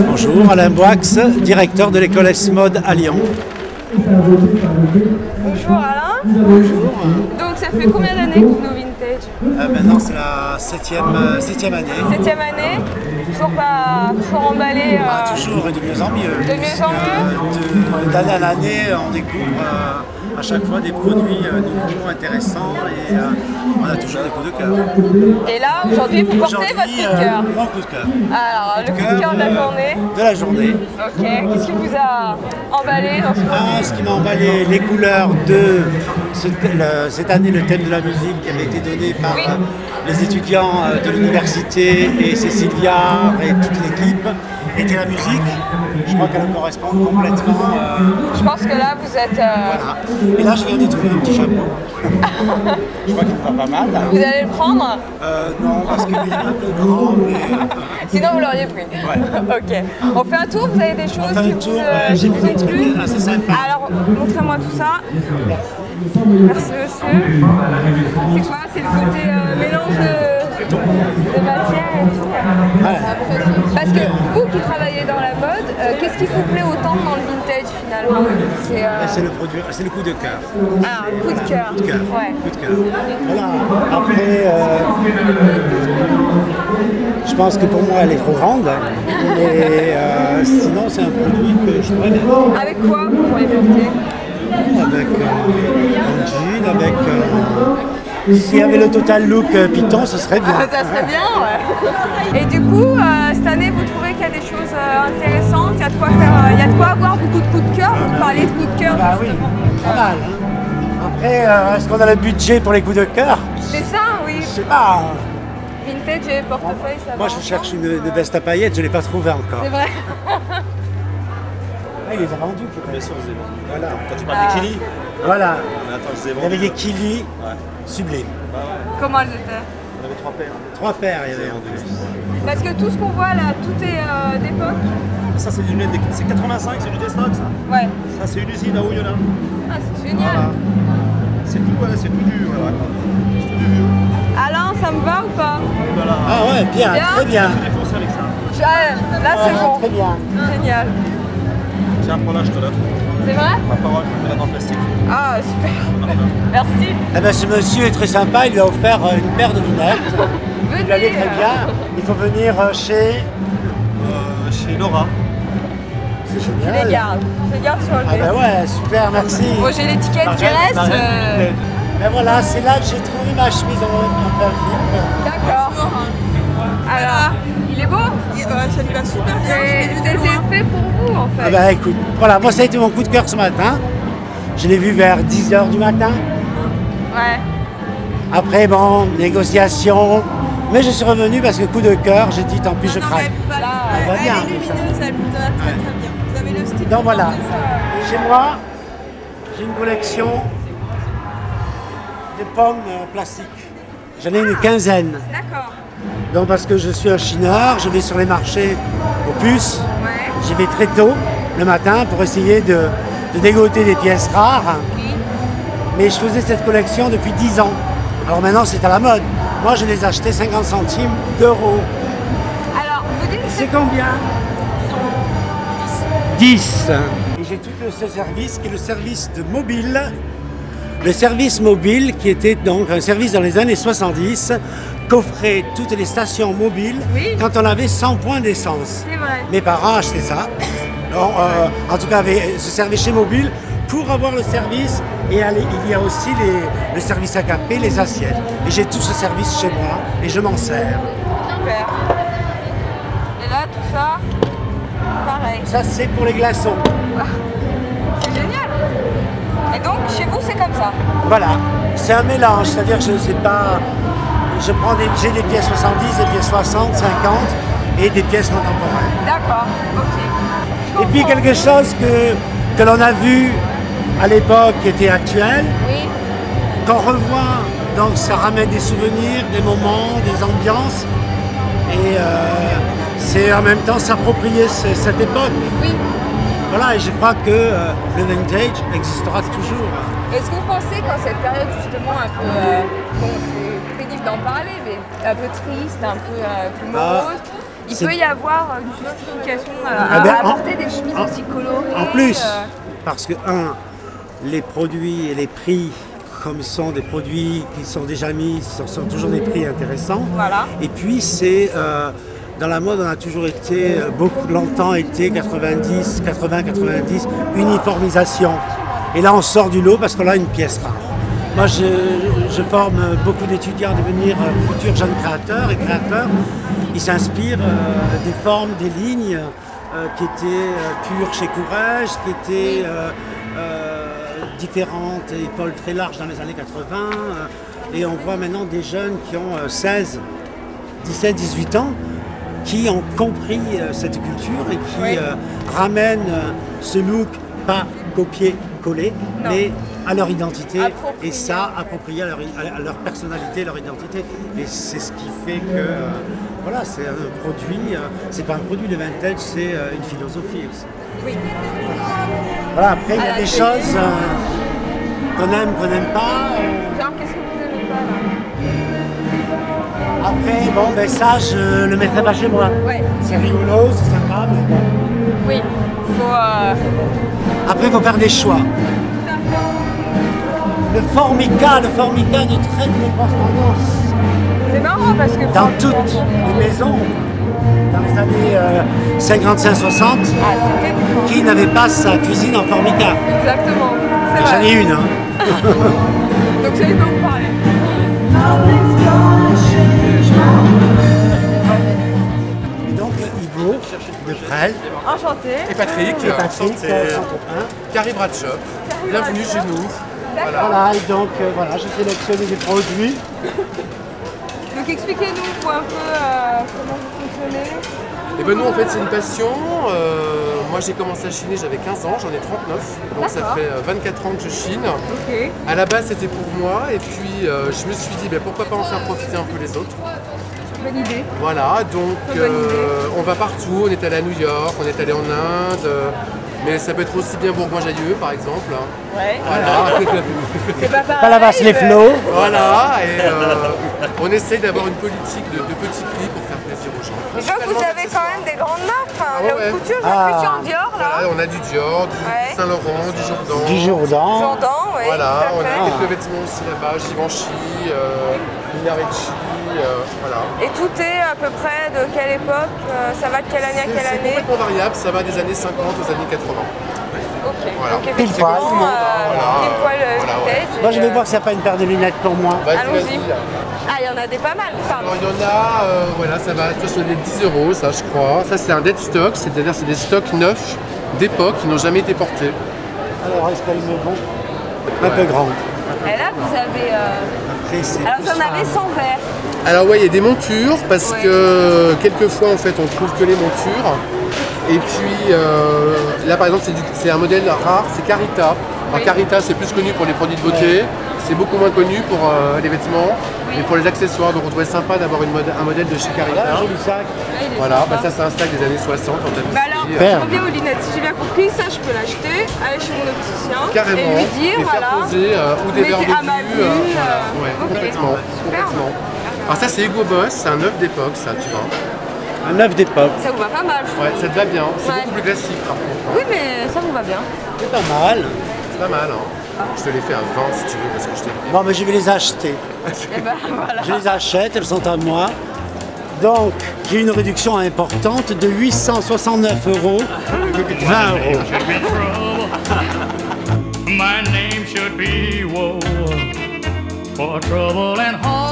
Bonjour, Alain Boix, directeur de l'école S-Mode à Lyon. Bonjour Alain. Bonjour. Donc ça fait combien d'années que vous venez au vintage? Maintenant c'est la septième année. 7e année. Toujours emballé. Toujours et de mieux en mieux. De mieux en mieux. D'année à l'année, on découvre à chaque fois des produits nouveaux, intéressants et on a toujours des coups de cœur. Et là, aujourd'hui, vous portez votre coup de cœur. Mon coup de cœur. Alors, le coup de cœur de la journée. De la journée. Ok. Qu'est-ce qui vous a emballé dans ce produit? Ce qui m'a emballé, les couleurs de cette année, le thème de la musique qui avait été donné par les étudiants de l'université et Cécile Viard et toute l'équipe, était la musique. Je crois qu'elle correspond complètement. Je pense que là, vous êtes... Voilà. Et là, je viens de trouver un petit chapeau. Je crois qu'il me va pas mal. Vous allez le prendre? Non, parce qu'il est un peu grand. Mais, sinon, vous l'auriez pris. Ouais. Ok. On fait un tour? Vous avez des choses j'ai vu des qui trucs vous ont plu? assez sympas. Alors, montrez-moi tout ça. Merci monsieur. C'est quoi? C'est le côté mélange de matière et tout. Parce que vous qui travaillez dans la mode, qu'est-ce qui vous plaît autant dans le vintage finalement? C'est le produit, c'est le coup de cœur. Ah, coup de cœur. Coup de cœur. Ouais. Coup de cœur. Voilà. Après, je pense que pour moi elle est trop grande. Et sinon c'est un produit que je pourrais bien. Avec quoi vous pourriez porter? Avec un jean, avec... s'il y avait le total look Python, ce serait bien. Ça serait bien, ouais. Et du coup, cette année, vous trouvez qu'il y a des choses intéressantes, il y a de quoi faire, il y a de quoi avoir beaucoup de coups de cœur. Vous parlez de coups de cœur, Bah oui, pas mal. Hein. Après, est-ce qu'on a le budget pour les coups de cœur? C'est ça, oui. Je sais pas. Vintage et portefeuille, ça va. Moi, je cherche une veste à paillettes, je ne l'ai pas trouvée encore. C'est vrai. Il les a vendus. Bien sûr, je les ai vendus. Voilà. Quand tu parles des Kili, Voilà. mais attends, je les ai Il y vendus. avait des Kili Ouais. sublimes. Comment elles étaient? On avait 3 paires. 3 paires, il y avait vendus. Parce que tout ce qu'on voit là, tout est d'époque. Ça, c'est du c'est 85, c'est du destock, ça. Ouais. Ça, c'est une usine à Oyonnax. Ah, c'est génial. Voilà. C'est tout, voilà, c'est tout du. Voilà. C'est tout du vieux. Alain, ça me va ou pas? Voilà. Ah ouais, bien, Bien. très bien. Je vais foncer avec ça. Là, c'est bon. Très bien. Génial. Tiens, prends-la, je te l'offre. C'est vrai? Ma parole, je vais la mettre en plastique. Ah, super. Merci. Eh ben, ce monsieur est très sympa, il lui a offert une paire de lunettes. Il allait très Venez. bien. Il faut venir chez... Chez Laura. C'est Je génial. les garde. Je les garde sur le Ah nez. ben ouais, super, merci. Moi, j'ai l'étiquette qui reste. Ben voilà, c'est là que j'ai trouvé ma chemise en plein film. D'accord. Alors, il est beau? Ça lui va super bien. C'était fait pour vous en Ah fait. ben écoute, voilà, moi ça a été mon coup de cœur ce matin. Je l'ai vu vers 10h du matin. Ouais. Après, bon, négociation. Mais je suis revenu parce que coup de cœur, j'ai dit tant pis, je craque. Là, Elle va bien. Elle est lumineuse, elle vous va très très bien. Vous avez le style. Donc voilà, de ça. chez moi, j'ai une collection de pommes plastiques. J'en ai une quinzaine. D'accord. Donc parce que je suis un chineur, je vais sur les marchés aux puces. Ouais. J'y vais très tôt le matin pour essayer de dégoter des pièces rares. Oui. Mais je faisais cette collection depuis 10 ans. Alors maintenant c'est à la mode. Moi je les achetais 50 centimes d'euros. Alors, vous dites que C'est combien 10. Et j'ai tout ce service qui est le service de mobile. Le service mobile qui était donc un service dans les années 70 qu'offraient toutes les stations mobiles Oui. quand on avait 100 points d'essence. c'est vrai. Mes parents achetaient ça. Donc, en tout cas, se servaient chez Mobile pour avoir le service. Et il y a aussi le service à café, les assiettes. Et j'ai tout ce service chez moi et je m'en sers. Super. Et là, tout ça, pareil. Ça, c'est pour les glaçons. C'est génial. Et donc, chez vous, c'est comme ça. Voilà, c'est un mélange. C'est-à-dire que je ne sais pas. J'ai des pièces 70, des pièces 60, 50 et des pièces contemporaines. D'accord. Ok. Et puis quelque chose que l'on a vu à l'époque qui était actuel, Oui. qu'on revoit, donc ça ramène des souvenirs, des moments, des ambiances, et c'est en même temps s'approprier cette époque. Oui. Voilà, et je crois que le vintage existera toujours. Est-ce que vous pensez qu'en cette période justement un peu, bon c'est pénible d'en parler, mais un peu triste, un peu morose, il peut y avoir une justification à apporter des chemises aussi colorées? En plus, parce que les produits et les prix, comme ce sont des produits qui sont déjà mis, ce sont toujours des prix intéressants. Voilà. Et puis c'est dans la mode, on a toujours été, longtemps été 90, uniformisation. Et là, on sort du lot parce qu'on a une pièce rare. Moi, je forme beaucoup d'étudiants à devenir futurs jeunes créateurs et créateurs. Ils s'inspirent des formes, des lignes qui étaient pures chez Courrèges, qui étaient différentes, épaules très larges dans les années 80. Et on voit maintenant des jeunes qui ont 16, 17, 18 ans, qui ont compris cette culture et qui ramènent ce look pas copier-coller, mais à leur identité et ça approprié à leur personnalité, leur identité. Et c'est ce qui fait que voilà, c'est un produit, c'est pas un produit de vintage, c'est une philosophie aussi. Oui. Voilà, après il y a des choses qu'on aime, qu'on n'aime pas. Genre, qu'est-ce que vous n'aimez pas là? Après, bon, ben ça, je le mettrai pas chez moi. Ouais. C'est rigolo, c'est sympa, mais bon. Oui, faut... Après, il faut faire des choix. Le formica de très grosse tendance. C'est marrant parce que... Dans toutes les maisons, dans les années 55-60, qui n'avait pas sa cuisine en formica. Exactement, c'est vrai. J'en ai une. Hein. Donc c'est lui dont vous parlez. Et donc Ivo de Presles. Enchanté. Et Patrick, Carrie Bradshaw, bienvenue chez nous. Voilà, et donc voilà, j'ai sélectionné des produits. Donc expliquez-nous un peu comment vous fonctionnez. Et ben nous en fait c'est une passion. Moi j'ai commencé à chiner, j'avais 15 ans, j'en ai 39. Donc ça fait 24 ans que je chine. Ok. À la base c'était pour moi et puis je me suis dit ben, pourquoi pas en faire profiter un peu les autres. Bonne idée. Voilà, donc on va partout, on est allé à New York, on est allé en Inde. Mais ça peut être aussi bien Bourgoin-Jallieu par exemple. Ouais. Voilà. C'est pas pareil. Palavas les flots. Voilà, et on essaye d'avoir une politique de petits prix pour faire plaisir aux gens. Je vois que vous avez quand même des grandes marques. Hein. La haute couture, Ah. j'ai en Dior là. Voilà, on a du Dior, du Saint-Laurent, du Jourdan. Du Jourdan. Jourdan, oui. Voilà, tout à on fait. a quelques vêtements aussi là-bas, Givenchy, Minareci, voilà. Et tout est à peu près de quelle époque? Ça va de quelle année à quelle C'est année? complètement variable, ça va des années 50 aux années 80. Ok, Voilà. donc effectivement, Pile poil. pile poil Voilà, vintage. Moi je vais voir s'il n'y a pas une paire de lunettes pour moi. Vas-y, Allons-y. vas-y. Ah, il y en a des pas mal, pardon. Alors il y en a, voilà, ça va sur les 10 €, ça je crois. Ça c'est un dead stock, c'est-à-dire c'est des stocks neufs d'époque qui n'ont jamais été portés. Alors est-ce qu'elles me vont un peu grandes? Et là, vous avez... Après, c'est Alors, plus vous en avez rare. sans verre. Alors ouais, il y a des montures parce que quelquefois en fait on trouve que les montures. Et puis là par exemple c'est un modèle rare, c'est Carita. Alors Carita c'est plus connu pour les produits de beauté, c'est beaucoup moins connu pour les vêtements et pour les accessoires. Donc on trouvait sympa d'avoir un modèle de chez Carita. Là, joli sac. Voilà, bah ça c'est un sac des années 60 en tapisserie. Bah alors, Super. je reviens aux lunettes. Si j'ai bien compris, ça je peux l'acheter, aller chez mon opticien Carrément, et lui dire, et faire voilà, poser ou des verres de mettez à ma vue, vue. voilà. Ouais, Ok. complètement, Super. complètement. Alors ça c'est Hugo Boss, c'est un œuf d'époque ça, tu vois. Un œuf d'époque. Ça vous va pas mal. Ouais, ça te va bien, c'est Ouais. beaucoup plus classique par contre. Oui, mais ça vous va bien. C'est pas mal. C'est pas mal, hein. Je te les fais à 20 si tu veux parce que je t'ai dit. Bon, mais je vais les acheter. Et ben voilà. Je les achète, elles sont à moi. Donc, j'ai une réduction importante de 869 €, 20 €. My name should be Woe, for trouble and harm.